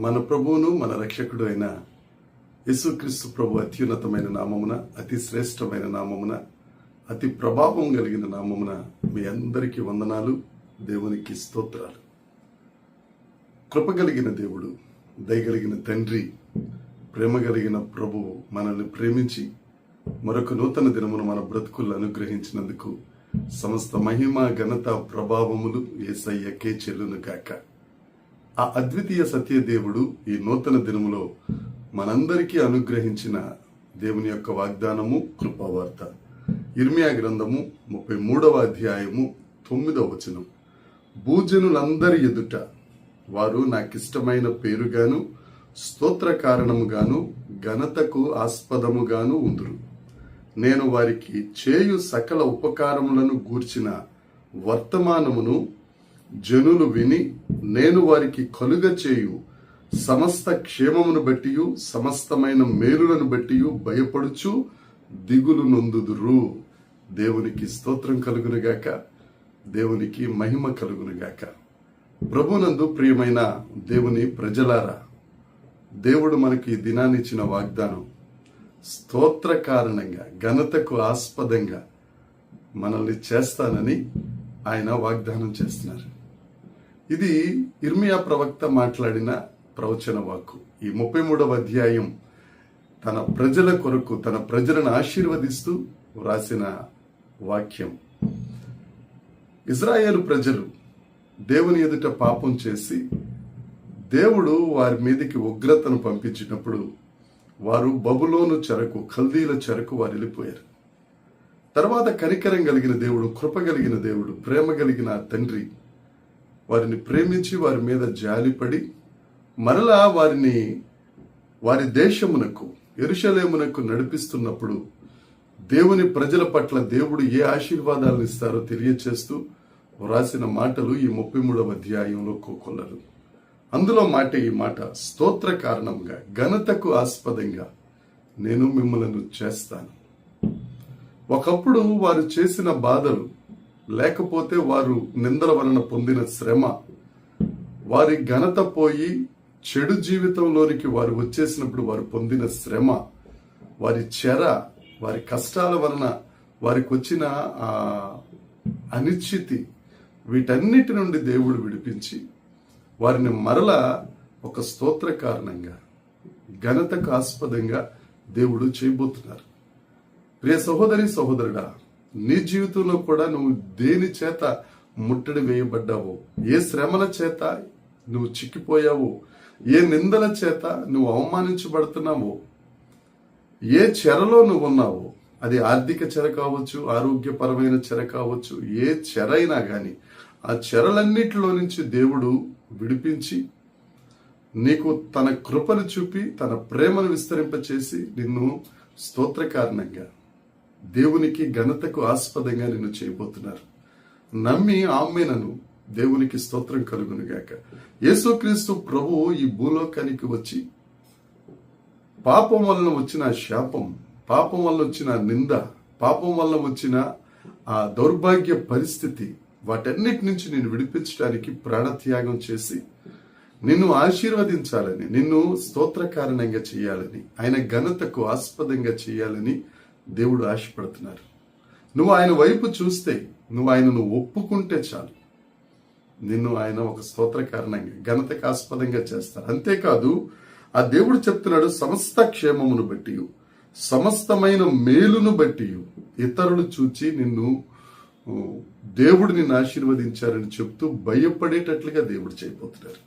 మన ప్రభువును మన రక్షకుడు అయిన యేసుక్రీస్తు ప్రభు అత్యున్నతమైన నామమున, అతి శ్రేష్టమైన నామమున, అతి ప్రభావం కలిగిన నామమున మీ అందరికీ వందనాలు. దేవునికి స్తోత్రాలు. కృప కలిగిన దేవుడు, దయగలిగిన తండ్రి, ప్రేమ కలిగిన ప్రభువు మనల్ని ప్రేమించి మరొక నూతన దినమును మన బ్రతుకులు అనుగ్రహించినందుకు సమస్త మహిమ, ఘనత, ప్రభావములు యేసయ్యకే చెల్లును గాక. ఆ అద్వితీయ సత్య దేవుడు ఈ నూతన దినములో మనందరికీ అనుగ్రహించిన దేవుని యొక్క వాగ్దానము, కృపావార్త. ఇర్మియా గ్రంథము 33వ అధ్యాయము 9వ వచనం. భూజనులందరి ఎదుట వారు నాకిష్టమైన పేరుగాను, స్తోత్ర కారణముగాను, ఘనతకు ఆస్పదముగాను ఉందురు. నేను వారికి చేయు సకల ఉపకారములను గూర్చిన వర్తమానమును జనులు విని, నేను వారికి కలుగ చేయు సమస్త క్షేమమును బట్టి, సమస్తమైన మేలులను బట్టి భయపడుచు దిగులు నొందుదురు. దేవునికి స్తోత్రం కలుగునుగాక, దేవునికి మహిమ కలుగునుగాక. ప్రభునందు ప్రియమైన దేవుని ప్రజలారా, దేవుడు మనకి ఈ దినాన్ని ఇచ్చిన వాగ్దానం స్తోత్ర కారణంగా, ఘనతకు ఆస్పదంగా మనల్ని చేస్తానని ఆయన వాగ్దానం చేస్తున్నారు. ఇది ఇర్మియా ప్రవక్త మాట్లాడిన ప్రవచన వాక్కు. ఈ 33వ అధ్యాయం తన ప్రజల కొరకు, తన ప్రజలను ఆశీర్వదిస్తూ వ్రాసిన వాక్యం. ఇజ్రాయేలు ప్రజలు దేవుని ఎదుట పాపం చేసి దేవుడు వారి మీదకి ఉగ్రతను పంపించినప్పుడు వారు బబులోను చెరకు, కల్దీల చెరకు వారు వెళ్ళిపోయారు. తర్వాత కనికరం కలిగిన దేవుడు, కృప కలిగిన దేవుడు, ప్రేమ కలిగిన తండ్రి వారిని ప్రేమించి వారి మీద జాలిపడి మరలా వారిని వారి దేశమునకు, యెరూషలేమునకు నడిపిస్తున్నప్పుడు దేవుని ప్రజల పట్ల దేవుడు ఏ ఆశీర్వాదాలను ఇస్తారో తెలియచేస్తూ వ్రాసిన మాటలు ఈ 33వ అధ్యాయంలో కోకొల్లరు. అందులో మాట ఈ మాట, స్తోత్ర కారణంగా, ఘనతకు ఆస్పదంగా నేను మిమ్మల్ని చేస్తాను. ఒకప్పుడు వారు చేసిన బాధలు, లేకపోతే వారు నిందల వలన పొందిన శ్రమ, వారి ఘనత పోయి చెడు జీవితంలోనికి వారు వచ్చేసినప్పుడు వారు పొందిన శ్రమ, వారి చెర, వారి కష్టాల వలన వారికి వచ్చిన అనిశ్చితి, వీటన్నిటి నుండి దేవుడు విడిపించి వారిని మరలా ఒక స్తోత్ర కారణంగా, ఘనతకు ఆస్పదంగా దేవుడు చేయబోతున్నారు. ప్రియ సహోదరి, సహోదరుడా, నీ జీవితంలో కూడా నువ్వు దేని చేత ముట్టడి వేయబడ్డావో, ఏ శ్రమల చేత నువ్వు చిక్కిపోయావో, ఏ నిందల చేత నువ్వు అవమానించబడుతున్నావో, ఏ చెరలో నువ్వు ఉన్నావో, అది ఆర్థిక చెర కావచ్చు, ఆరోగ్యపరమైన చెర కావచ్చు, ఏ చెర అయినా కానీ ఆ చెరలన్నిటిలో నుంచి దేవుడు విడిపించి నీకు తన కృపను చూపి, తన ప్రేమను విస్తరింపచేసి నిన్ను స్తోత్ర కారణంగా, దేవునికి ఘనతకు ఆస్పదంగా నిన్ను చేయబోతున్నారు. నమ్మి ఆమెనను, దేవునికి స్తోత్రం కలుగునుగాక. యేసుక్రీస్తు ప్రభువు ఈ భూలోకానికి వచ్చి పాపం వలన వచ్చిన శాపం, పాపం వల్ల వచ్చిన నింద, పాపం వల్ల వచ్చిన ఆ దౌర్భాగ్య పరిస్థితి, వాటన్నిటి నుంచి నిన్ను విడిపించడానికి ప్రాణత్యాగం చేసి నిన్ను ఆశీర్వదించాలని, నిన్ను స్తోత్ర కారణంగా చేయాలని, ఆయన ఘనతకు ఆస్పదంగా చేయాలని దేవుడు ఆశపడుతున్నారు. నువ్వు ఆయన వైపు చూస్తే, నువ్వు ఆయనను ఒప్పుకుంటే చాలు, నిన్ను ఆయన ఒక స్తోత్ర కారణంగా, ఘనతకు ఆస్పదంగా చేస్తారు. అంతేకాదు, ఆ దేవుడు చెప్తున్నాడు, సమస్త క్షేమమును బట్టి, సమస్తమైన మేలును బట్టి ఇతరులు చూచి నిన్ను, దేవుడు నిన్ను ఆశీర్వదించారని చెప్తూ భయపడేటట్లుగా దేవుడు చేయబోతున్నారు.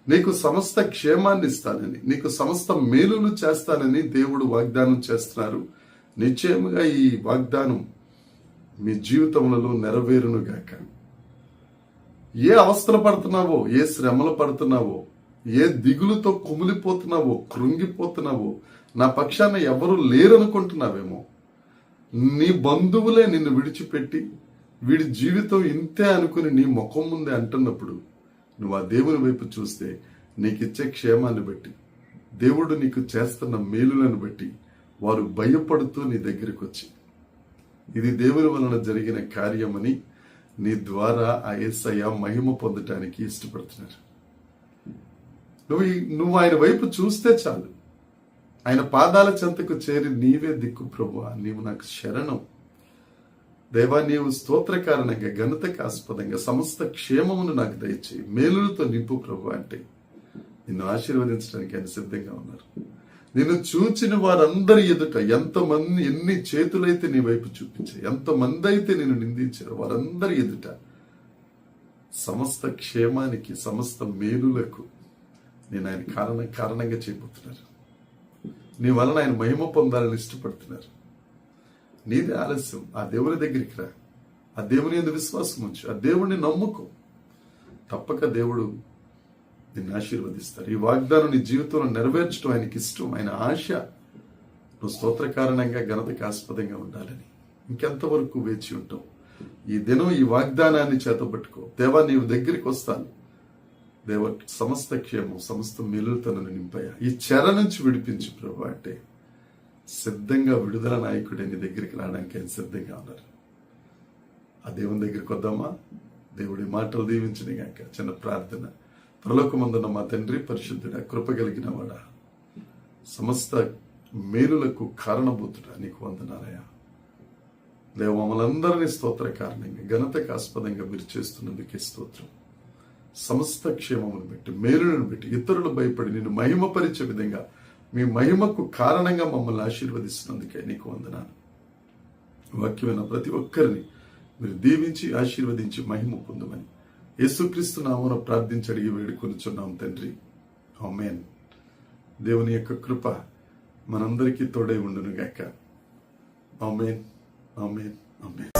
నీకు సమస్త క్షేమాన్ని ఇస్తానని, నీకు సమస్త మేలును చేస్తానని దేవుడు వాగ్దానం చేస్తున్నారు. నిశ్చయముగా ఈ వాగ్దానం మీ జీవితములలో నెరవేరునుగాక. ఏ అవస్థలు పడుతున్నావో, ఏ శ్రమలు పడుతున్నావో, ఏ దిగులుతో కుమిలిపోతున్నావో, కృంగిపోతున్నావో, నా పక్షాన ఎవరు లేరనుకుంటున్నావేమో, నీ బంధువులే నిన్ను విడిచిపెట్టి వీడి జీవితం ఇంతే అనుకుని నీ ముఖం ముందే అంటున్నప్పుడు నువ్వు ఆ దేవుని వైపు చూస్తే నీకిచ్చే క్షేమాన్ని బట్టి, దేవుడు నీకు చేస్తున్న మేలులను బట్టి వారు భయపడుతూ నీ దగ్గరికి వచ్చి ఇది దేవుని వలన జరిగిన కార్యమని నీ ద్వారా ఆ యేసయ్య మహిమ పొందటానికి ఇష్టపడుతున్నారు. నువ్వు ఆయన వైపు చూస్తే చాలు. ఆయన పాదాల చెంతకు చేరి నీవే దిక్కు ప్రభువా, నీవు నాకు శరణం, దేవా నీవు స్తోత్ర కారణంగా ఘనతకు ఆస్పదంగా సమస్త క్షేమమును నాకు దయచేయి, మేలులతో నింపు ప్రభు అంటే నిన్ను ఆశీర్వదించడానికి ఆయన సిద్ధంగా ఉన్నారు. నిన్ను చూచిన వారందరి ఎదుట ఎంతమంది ఎన్ని చేతులైతే నీ వైపు చూపించాయి, ఎంతమంది అయితే నిన్ను నిందించారు, వారందరి ఎదుట సమస్త క్షేమానికి సమస్త మేలులకు నేను ఆయన కారణంగా చేయబోతున్నారు. నీ వలన ఆయన మహిమ పొందాలని ఇష్టపడుతున్నారు. నీదే ఆలస్యం. ఆ దేవుని దగ్గరికి రా, ఆ దేవుని యందు విశ్వాసం ఉంచు, ఆ దేవుడిని నమ్ముకో. తప్పక దేవుడు నిన్ను ఆశీర్వదిస్తారు. ఈ వాగ్దానం నీ జీవితంలో నెరవేర్చడం ఆయనకి ఇష్టం, ఆయన ఆశ. నువ్వు స్తోత్ర కారణంగా ఘనతకు ఆస్పదంగా ఉండాలని. ఇంకెంతవరకు వేచి ఉంటావు? ఈ దినం ఈ వాగ్దానాన్ని చేతబట్టుకో. దేవా నీవు దగ్గరికి వస్తాను, దేవ సమస్త క్షేమం సమస్త మేలులతో నన్ను నింపయ్యా, ఈ చెర నుంచి విడిపించు ప్రభు అంటే సిద్ధంగా విడుదల నాయకుడే నీ దగ్గరికి రావడానికి ఆయన సిద్ధంగా ఉన్నారు. ఆ దేవుని దగ్గరికి వద్దామా? దేవుడి మాటలు దీవించిన గాక. చిన్న ప్రార్థన. పరలోకమందున్న మా తండ్రి, పరిశుద్ధుడా, కృప కలిగిన వాడా, సమస్త మేలులకు కారణభూతుడా, నీకు వందనాలయ్యా. దేవ మమ్మల్ందరినీ స్తోత్ర కారణంగా ఘనతకు ఆస్పదంగా మీరు చేస్తున్నందుకే స్తోత్రం. సమస్త క్షేమమును పెట్టి మేలులను పెట్టి ఇతరులు భయపడి నిన్ను మహిమపరిచే విధంగా మీ మహిమకు కారణంగా మమ్మల్ని ఆశీర్వదిస్తున్నందుకే నీకు వందనాలు. వాక్యమైన ప్రతి ఒక్కరిని మీరు దీవించి ఆశీర్వదించి మహిమ పొందమని యేసుక్రీస్తు నామమున ప్రార్థించి అడిగి వేడుకొనుచున్నాం తండ్రి. ఆమేన్. దేవుని యొక్క కృప మనందరికీ తోడై ఉండును గాక. ఆమేన్, ఆమేన్, ఆమేన్.